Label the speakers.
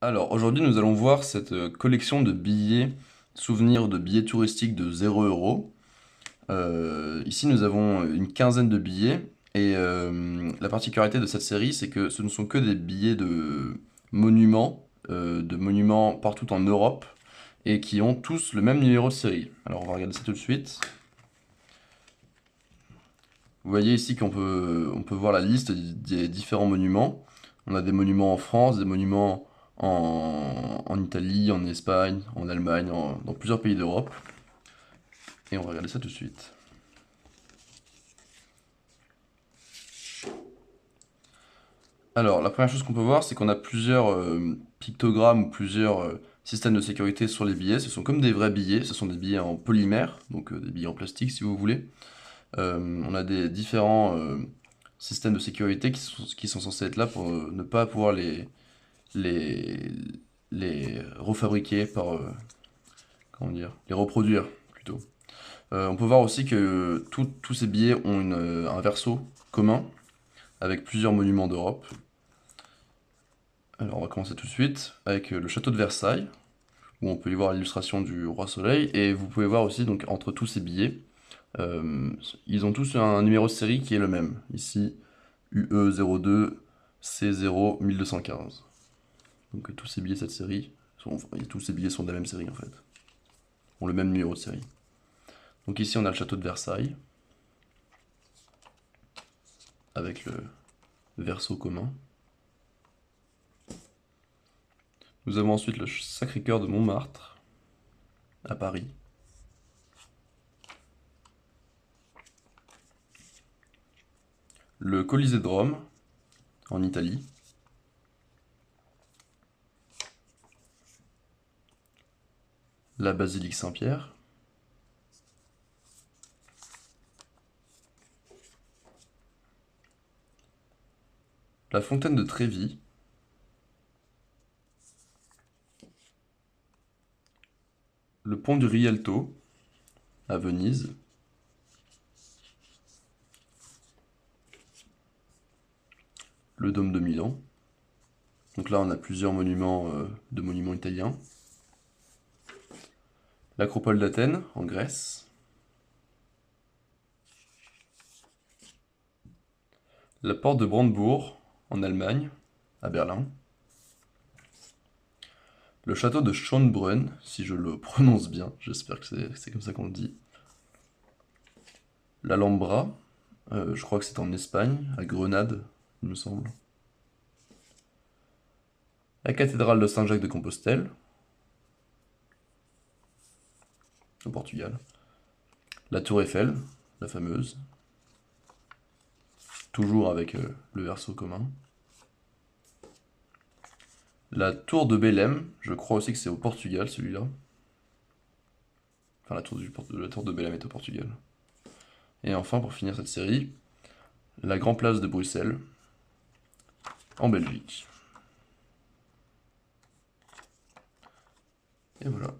Speaker 1: Alors, aujourd'hui, nous allons voir cette collection de billets, souvenirs de billets touristiques de 0 €. Ici, nous avons une quinzaine de billets, et la particularité de cette série, c'est que ce ne sont que des billets de monuments partout en Europe, et qui ont tous le même numéro de série. Alors, on va regarder ça tout de suite. Vous voyez ici on peut voir la liste des différents monuments. On a des monuments en France, des monuments en Italie, en Espagne, en Allemagne, dans plusieurs pays d'Europe. Et on va regarder ça tout de suite. Alors, la première chose qu'on peut voir, c'est qu'on a plusieurs pictogrammes ou plusieurs systèmes de sécurité sur les billets. Ce sont comme des vrais billets, ce sont des billets en polymère, donc des billets en plastique si vous voulez. On a des différents systèmes de sécurité qui sont censés être là pour ne pas pouvoir les, les refabriquer comment dire, les reproduire plutôt. On peut voir aussi que tous ces billets ont un verso commun avec plusieurs monuments d'Europe. Alors on va commencer tout de suite avec le château de Versailles, où on peut y voir l'illustration du roi Soleil, et vous pouvez voir aussi donc entre tous ces billets, ils ont tous un numéro de série qui est le même. Ici, UE02 C0 1215. Donc tous ces billets de cette série, tous ces billets sont de la même série en fait, ont le même numéro de série. Donc ici on a le château de Versailles, avec le verso commun. Nous avons ensuite le Sacré-Cœur de Montmartre, à Paris. Le Colisée de Rome, en Italie. La Basilique Saint-Pierre. La Fontaine de Trévi. Le pont du Rialto, à Venise. Le Dôme de Milan. Donc là, on a plusieurs monuments italiens. L'Acropole d'Athènes, en Grèce. La porte de Brandebourg, en Allemagne, à Berlin. Le château de Schönbrunn, si je le prononce bien, j'espère que c'est comme ça qu'on le dit. L'Alhambra, je crois que c'est en Espagne, à Grenade, il me semble. La cathédrale de Saint-Jacques de Compostelle, au Portugal. La tour Eiffel, la fameuse, toujours avec le verso commun. La tour de Belém, je crois aussi que c'est au Portugal celui-là. Enfin, la tour de Belém est au Portugal. Et enfin, pour finir cette série, la Grand Place de Bruxelles, en Belgique. Et voilà.